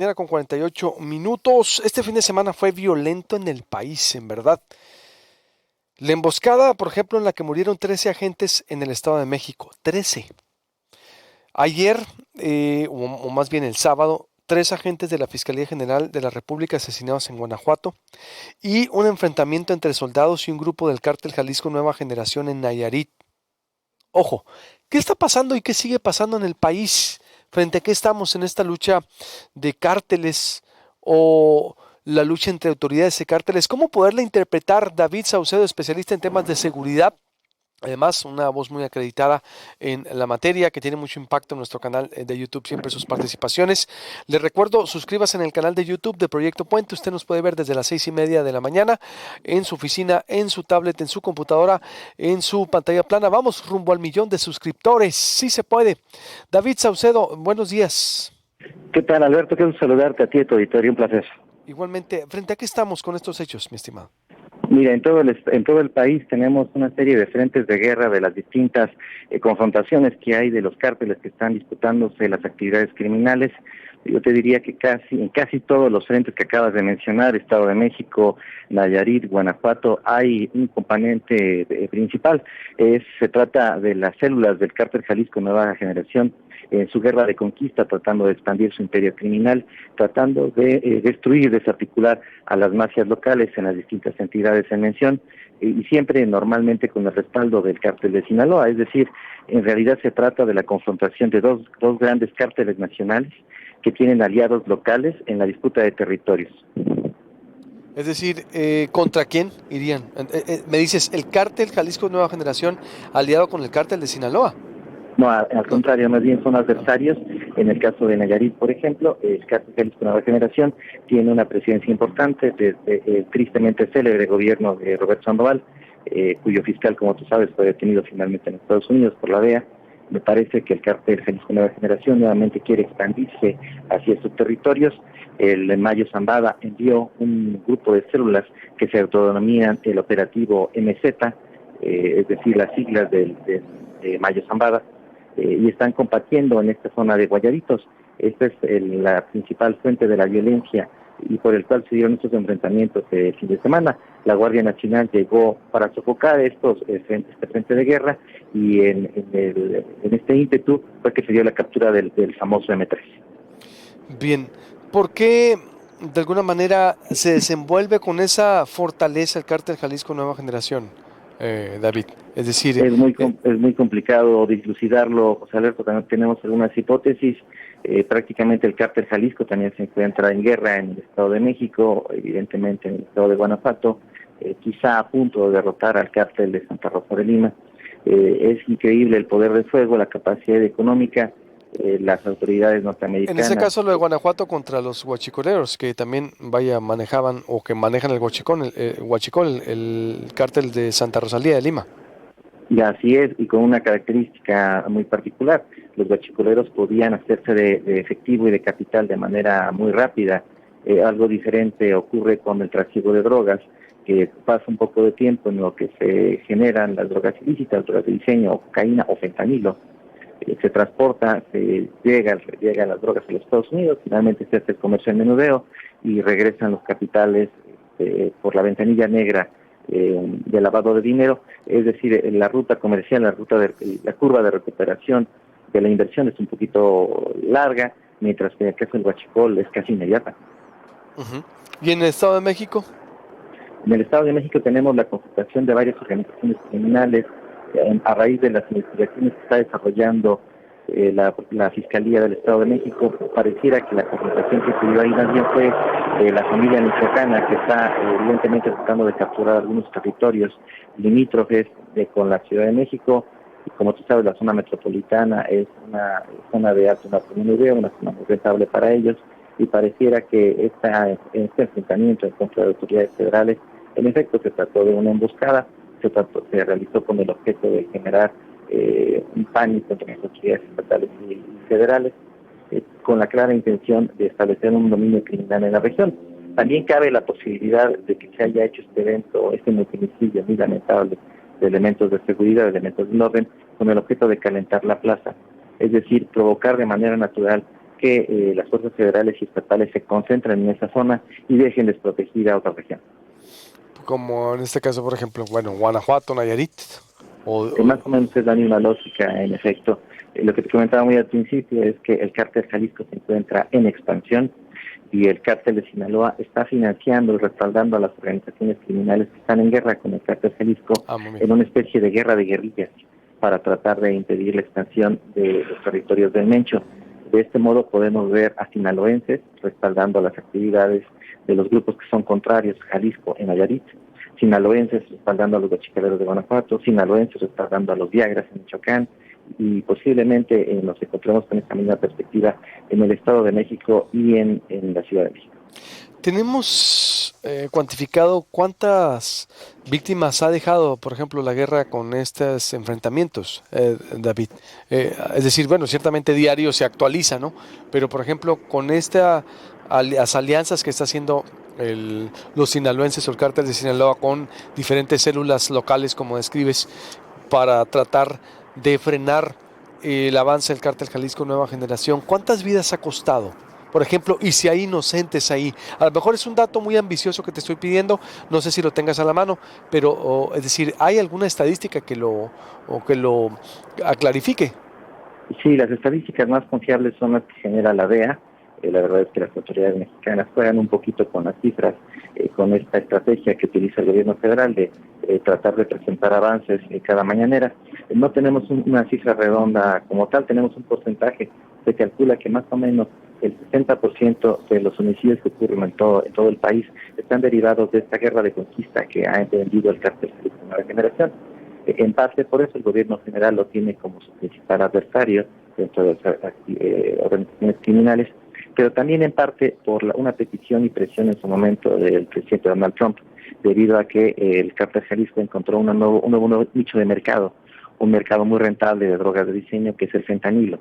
Mañana con 48 minutos. Este fin de semana fue violento en el país, en verdad. La emboscada, por ejemplo, en la que murieron 13 agentes en el Estado de México. 13. Ayer, o más bien el sábado, 3 agentes de la Fiscalía General de la República asesinados en Guanajuato y un enfrentamiento entre soldados y un grupo del cártel Jalisco Nueva Generación en Nayarit. Ojo, ¿qué está pasando y qué sigue pasando en el país? ¿Frente a qué estamos en esta lucha de cárteles o la lucha entre autoridades y cárteles? ¿Cómo poderla interpretar? David Saucedo, especialista en temas de seguridad, además una voz muy acreditada en la materia, que tiene mucho impacto en nuestro canal de YouTube, siempre sus participaciones. Les recuerdo, suscríbase en el canal de YouTube de Proyecto Puente. Usted nos puede ver desde las 6:30 de la mañana en su oficina, en su tablet, en su computadora, en su pantalla plana. Vamos rumbo al 1,000,000 de suscriptores. Sí se puede. David Saucedo, buenos días. ¿Qué tal, Alberto? Quiero saludarte a ti y a tu auditorio, un placer. Igualmente, ¿frente a qué estamos con estos hechos, mi estimado? Mira, en todo el país tenemos una serie de frentes de guerra de las distintas confrontaciones que hay de los cárteles que están disputándose las actividades criminales. Yo te diría que en casi todos los frentes que acabas de mencionar, Estado de México, Nayarit, Guanajuato, hay un componente principal. Se trata de las células del cártel Jalisco Nueva Generación en su guerra de conquista, tratando de expandir su imperio criminal, tratando de destruir y desarticular a las mafias locales en las distintas entidades en mención, y siempre normalmente con el respaldo del cártel de Sinaloa. Es decir, en realidad se trata de la confrontación de dos grandes cárteles nacionales que tienen aliados locales en la disputa de territorios. Es decir, ¿contra quién irían? Me dices, el cártel Jalisco Nueva Generación aliado con el cártel de Sinaloa. No, al No. contrario, más bien son Ah, adversarios. En el caso de Nayarit, por ejemplo, el cártel Jalisco Nueva Generación tiene una presidencia importante desde el tristemente célebre gobierno de Roberto Sandoval, cuyo fiscal, como tú sabes, fue detenido finalmente en Estados Unidos por la DEA. Me parece que el cártel Jalisco Nueva Generación nuevamente quiere expandirse hacia estos territorios. El Mayo Zambada envió un grupo de células que se autodenominan el operativo MZ, es decir, las siglas de Mayo Zambada, y están combatiendo en esta zona de Guayaritos. Esta es la principal fuente de la violencia y por el cual se dieron estos enfrentamientos el fin de semana. La Guardia Nacional llegó para sofocar este frente de guerra, y en este ímpetu fue que se dio la captura del famoso M3. bien, ¿por qué de alguna manera se desenvuelve con esa fortaleza el cártel Jalisco Nueva Generación, David? Es decir, Es muy complicado dilucidarlo, José Alberto. También tenemos algunas hipótesis. Prácticamente el cártel Jalisco también se encuentra en guerra en el Estado de México, evidentemente en el Estado de Guanajuato, quizá a punto de derrotar al cártel de Santa Rosa de Lima. Es increíble el poder de fuego, la capacidad económica, las autoridades en ese norteamericanas. caso lo de Guanajuato contra los huachicoleros, que también, vaya, manejaban o que manejan el huachicol, el cártel de Santa Rosalía de Lima. Y así es, y con una característica muy particular. Los guachicoleros podían hacerse de efectivo y de capital de manera muy rápida. Algo diferente ocurre con el trasiego de drogas, que pasa un poco de tiempo en lo que se generan las drogas ilícitas, drogas de diseño, o cocaína o fentanilo. Se transporta, llegan las drogas a los Estados Unidos, finalmente se hace el comercio en menudeo y regresan los capitales por la ventanilla negra de lavado de dinero. Es decir, la ruta comercial, la curva de recuperación de la inversión es un poquito larga, mientras que en el caso del huachicol es casi inmediata. Ujú. ¿Y en el Estado de México? En el Estado de México tenemos la concentración de varias organizaciones criminales a raíz de las investigaciones que está desarrollando la Fiscalía del Estado de México. Pareciera que la concentración que se dio ahí más bien fue la familia michoacana, que está evidentemente tratando de capturar algunos territorios limítrofes con la Ciudad de México. Y como tú sabes, la zona metropolitana es una zona de alto narcomenudeo, una zona muy rentable para ellos, y pareciera que este enfrentamiento en contra de autoridades federales, en efecto, se trató de una emboscada. Se realizó con el objeto de generar un pánico entre las autoridades estatales y federales, con la clara intención de establecer un dominio criminal en la región. También cabe la posibilidad de que se haya hecho este evento, este multimicidio muy lamentable de elementos de seguridad, de elementos de orden, con el objeto de calentar la plaza, es decir, provocar de manera natural que las fuerzas federales y estatales se concentren en esa zona y dejen desprotegida otra región. Como en este caso, por ejemplo, bueno, Guanajuato, Nayarit. Más o menos es la misma lógica, en efecto. Lo que te comentaba muy al principio es que el cártel Jalisco se encuentra en expansión y el cártel de Sinaloa está financiando y respaldando a las organizaciones criminales que están en guerra con el cártel Jalisco en una especie de guerra de guerrillas para tratar de impedir la expansión de los territorios del Mencho. De este modo podemos ver a sinaloenses respaldando las actividades de los grupos que son contrarios a Jalisco en Nayarit, sinaloenses respaldando a los guachicaleros de Guanajuato, sinaloenses respaldando a los viagras en Michoacán, y posiblemente nos encontremos con esta misma perspectiva en el Estado de México y en la Ciudad de México. ¿Tenemos cuantificado cuántas víctimas ha dejado, por ejemplo, la guerra con estos enfrentamientos, David? Es decir, bueno, ciertamente diario se actualiza, ¿no? Pero, por ejemplo, con las alianzas que está haciendo los sinaloenses o el cártel de Sinaloa con diferentes células locales, como describes, para tratar de frenar el avance del cártel Jalisco Nueva Generación, ¿cuántas vidas ha costado? Por ejemplo, y si hay inocentes ahí. A lo mejor es un dato muy ambicioso que te estoy pidiendo, no sé si lo tengas a la mano, pero es decir, ¿hay alguna estadística que lo clarifique? Sí, las estadísticas más confiables son las que genera la DEA. La verdad es que las autoridades mexicanas juegan un poquito con las cifras, con esta estrategia que utiliza el gobierno federal de tratar de presentar avances cada mañanera. No tenemos una cifra redonda como tal, tenemos un porcentaje. Se calcula que más o menos el 60% de los homicidios que ocurren en todo el país están derivados de esta guerra de conquista que ha emprendido el cártel de la Nueva Generación. En parte por eso el gobierno federal lo tiene como su principal adversario dentro de las organizaciones criminales, pero también en parte por una petición y presión en su momento del presidente Donald Trump, debido a que el cártel Jalisco encontró un nuevo nicho de mercado, un mercado muy rentable de drogas de diseño que es el fentanilo.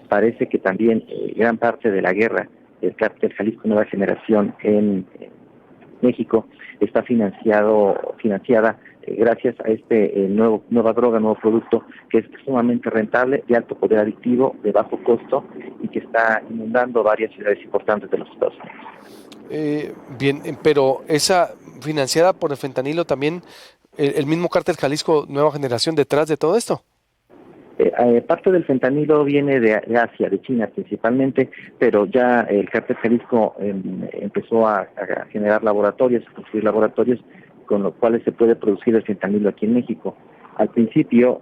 Parece que también gran parte de la guerra del cártel Jalisco Nueva Generación en México está financiada gracias a nueva droga, nuevo producto que es sumamente rentable, de alto poder adictivo, de bajo costo y que está inundando varias ciudades importantes de los Estados Unidos. Bien, pero esa financiada por el fentanilo también, el mismo cártel Jalisco Nueva Generación detrás de todo esto. Parte del fentanilo viene de Asia, de China principalmente, pero ya el cártel Jalisco empezó a generar laboratorios, a construir laboratorios con los cuales se puede producir el fentanilo aquí en México. Al principio,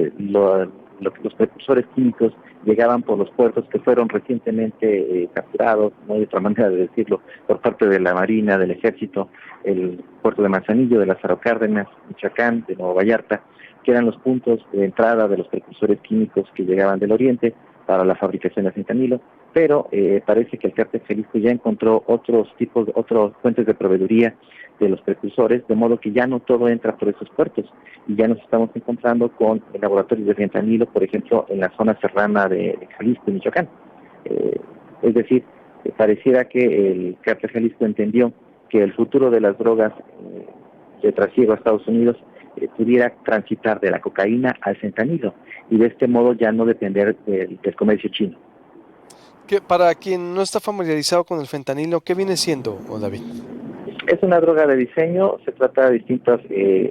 los precursores químicos llegaban por los puertos que fueron recientemente capturados, no hay otra manera de decirlo, por parte de la Marina, del Ejército, el puerto de Manzanillo, de Lázaro Cárdenas, Michoacán, de Nuevo Vallarta, que eran los puntos de entrada de los precursores químicos que llegaban del oriente para la fabricación de fentanilo, pero parece que el cártel Jalisco ya encontró otras fuentes de proveeduría de los precursores, de modo que ya no todo entra por esos puertos y ya nos estamos encontrando con laboratorios de fentanilo, por ejemplo, en la zona serrana de Jalisco y Michoacán. Es decir, pareciera que el cártel Jalisco entendió que el futuro de las drogas de trasiego a Estados Unidos pudiera transitar de la cocaína al fentanilo y de este modo ya no depender del comercio chino. Que para quien no está familiarizado con el fentanilo, ¿qué viene siendo, David? Es una droga de diseño, se trata de distintos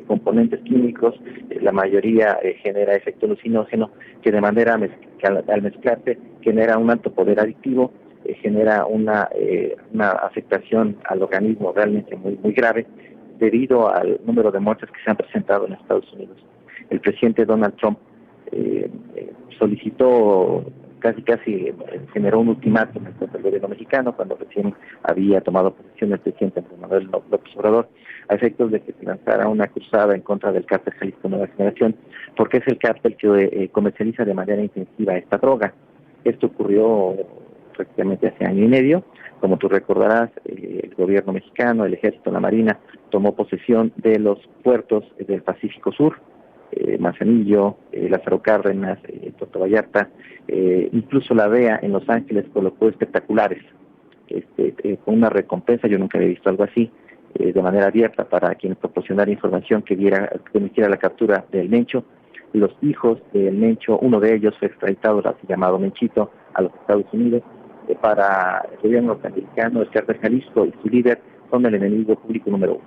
componentes químicos, la mayoría genera efecto alucinógeno, que de manera al mezclarse genera un alto poder adictivo, genera una afectación al organismo realmente muy, muy grave, debido al número de muertes que se han presentado en Estados Unidos. El presidente Donald Trump solicitó, casi generó un ultimátum contra el gobierno mexicano cuando recién había tomado posesión el presidente Andrés Manuel López Obrador, a efectos de que se lanzara una cruzada en contra del cártel Jalisco Nueva Generación, porque es el cártel que comercializa de manera intensiva esta droga. Esto ocurrió prácticamente hace año y medio. Como tú recordarás, el gobierno mexicano, el ejército, la marina, tomó posesión de los puertos del Pacífico Sur, Manzanillo, Lázaro Cárdenas, Puerto Vallarta, incluso la DEA en Los Ángeles colocó espectaculares, con una recompensa, yo nunca había visto algo así, de manera abierta para quien proporcionara información que permitiera la captura del Mencho. Los hijos del Mencho, uno de ellos fue extraditado, así llamado Menchito, a los Estados Unidos. Para el gobierno norteamericano, el cártel Jalisco y su líder son el enemigo público número uno.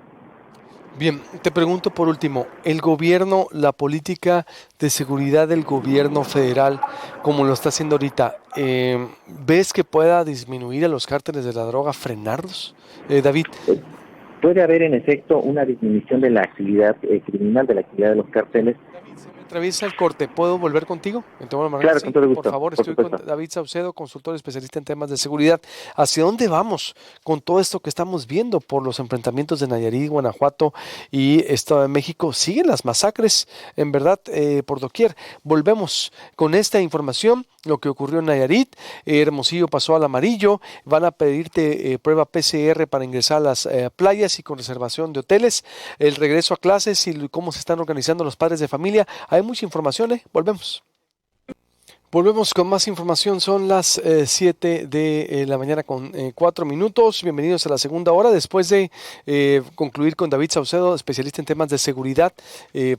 Bien, te pregunto por último, el gobierno, la política de seguridad del gobierno federal, como lo está haciendo ahorita, ¿ves que pueda disminuir a los cárteles de la droga, frenarlos? David. Puede haber en efecto una disminución de la actividad criminal, de la actividad de los carteles. David, se me atraviesa el corte. ¿Puedo volver contigo? Claro, con Sí, todo por gusto, favor, por estoy con supuesto. David Saucedo, consultor especialista en temas de seguridad. ¿Hacia dónde vamos con todo esto que estamos viendo por los enfrentamientos de Nayarit, Guanajuato y Estado de México? Siguen las masacres, en verdad, por doquier. Volvemos con esta información, lo que ocurrió en Nayarit. Hermosillo pasó al amarillo. Van a pedirte prueba PCR para ingresar a las playas y con reservación de hoteles. El regreso a clases y cómo se están organizando los padres de familia. Hay mucha información, ¿eh? Volvemos. Volvemos con más información, son las 7 de la mañana con 4 minutos. Bienvenidos a la segunda hora, después de concluir con David Saucedo, especialista en temas de seguridad,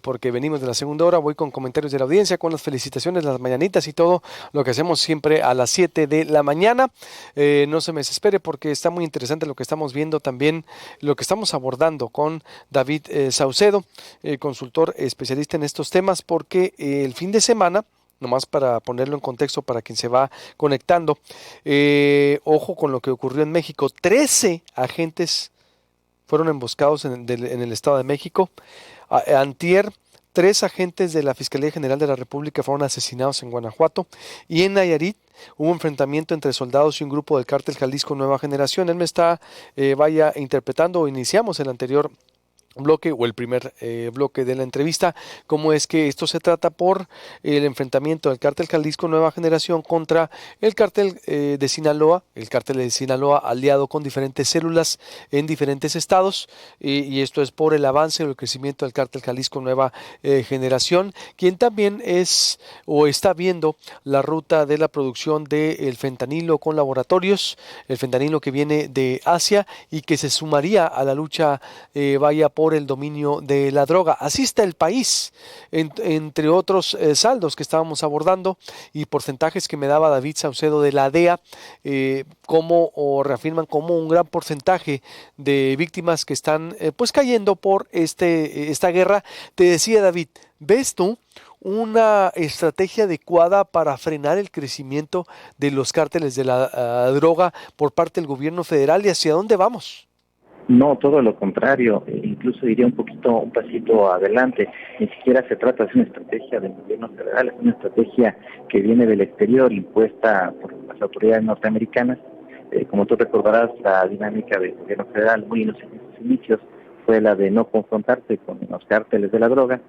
porque venimos de la segunda hora. Voy con comentarios de la audiencia, con las felicitaciones, las mañanitas y todo lo que hacemos siempre a las 7 de la mañana. No se me desespere porque está muy interesante lo que estamos viendo también, lo que estamos abordando con David Saucedo, consultor especialista en estos temas, porque el fin de semana, nomás para ponerlo en contexto para quien se va conectando, ojo con lo que ocurrió en México. 13 agentes fueron emboscados en el Estado de México. Antier, 3 agentes de la Fiscalía General de la República fueron asesinados en Guanajuato. Y en Nayarit hubo enfrentamiento entre soldados y un grupo del cártel Jalisco Nueva Generación. Él me está, interpretando, o iniciamos el anterior bloque o el primer bloque de la entrevista, cómo es que esto se trata por el enfrentamiento del cártel Jalisco Nueva Generación contra el cártel de Sinaloa, el cártel de Sinaloa aliado con diferentes células en diferentes estados, y esto es por el avance o el crecimiento del cártel Jalisco Nueva Generación, quien también es o está viendo la ruta de la producción del fentanilo con laboratorios, el fentanilo que viene de Asia y que se sumaría a la lucha por el dominio de la droga. Así está el país, entre otros saldos que estábamos abordando y porcentajes que me daba David Saucedo de la DEA, reafirman como un gran porcentaje de víctimas que están pues cayendo por esta guerra. Te decía, David, ¿ves tú una estrategia adecuada para frenar el crecimiento de los cárteles de la droga por parte del gobierno federal y hacia dónde vamos? No, todo lo contrario, incluso diría un pasito adelante. Ni siquiera se trata de una estrategia del gobierno federal, es una estrategia que viene del exterior, impuesta por las autoridades norteamericanas. Como tú recordarás, la dinámica del gobierno federal, muy en los inicios, fue la de no confrontarse con los cárteles de la droga,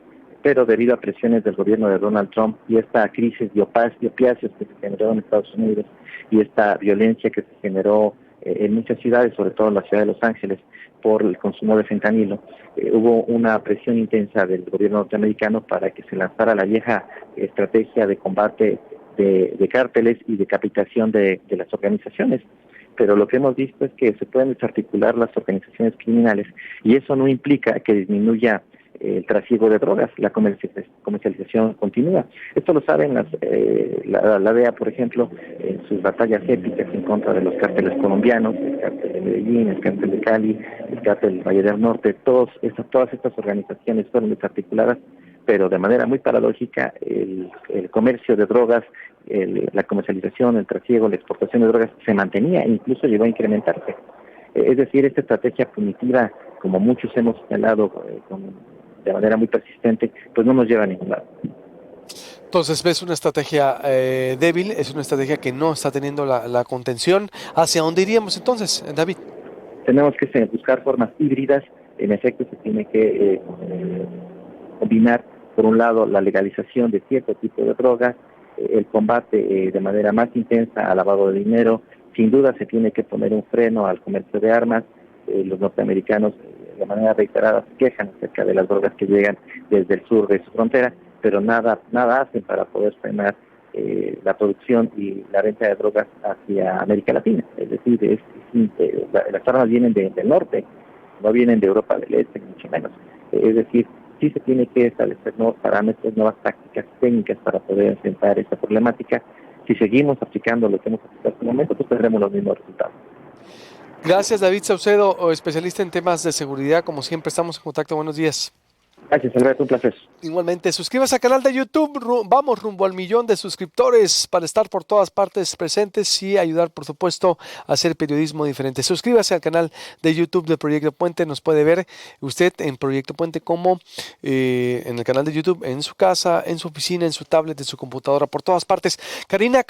pero debido a presiones del gobierno de Donald Trump y esta crisis de opiáceos que se generó en Estados Unidos y esta violencia que se generó en muchas ciudades, sobre todo en la ciudad de Los Ángeles, por el consumo de fentanilo, hubo una presión intensa del gobierno norteamericano para que se lanzara la vieja estrategia de combate de cárteles y de capitación de las organizaciones. Pero lo que hemos visto es que se pueden desarticular las organizaciones criminales y eso no implica que disminuya el trasiego de drogas, la comercialización continúa. Esto lo saben la DEA, por ejemplo, en sus batallas épicas en contra de los cárteles colombianos, el cártel de Medellín, el cártel de Cali, el cártel del Valle del Norte. Todas estas organizaciones fueron desarticuladas, pero de manera muy paradójica el comercio de drogas, la comercialización, el trasiego, la exportación de drogas se mantenía e incluso llegó a incrementarse. Es decir, esta estrategia punitiva, como muchos hemos señalado de manera muy persistente, pues no nos lleva a ningún lado. Entonces ves una estrategia débil, es una estrategia que no está teniendo la contención. ¿Hacia dónde iríamos entonces, David? Tenemos que buscar formas híbridas. En efecto, se tiene que combinar, por un lado, la legalización de cierto tipo de drogas, el combate de manera más intensa al lavado de dinero. Sin duda se tiene que poner un freno al comercio de armas. Los norteamericanos de manera reiterada se quejan acerca de las drogas que llegan desde el sur de su frontera, pero nada hacen para poder frenar la producción y la venta de drogas hacia América Latina. Es decir, las armas vienen del norte, no vienen de Europa del Este, mucho menos. Es decir, sí se tiene que establecer nuevos parámetros, nuevas tácticas técnicas para poder enfrentar esta problemática. Si seguimos aplicando lo que hemos aplicado hasta el momento, pues tendremos los mismos resultados. Gracias, David Saucedo, especialista en temas de seguridad. Como siempre, estamos en contacto. Buenos días. Gracias, Alberto, un placer. Igualmente, suscríbase al canal de YouTube. Vamos rumbo al 1,000,000 de suscriptores para estar por todas partes presentes y ayudar, por supuesto, a hacer periodismo diferente. Suscríbase al canal de YouTube de Proyecto Puente. Nos puede ver usted en Proyecto Puente como en el canal de YouTube, en su casa, en su oficina, en su tablet, en su computadora, por todas partes. Karina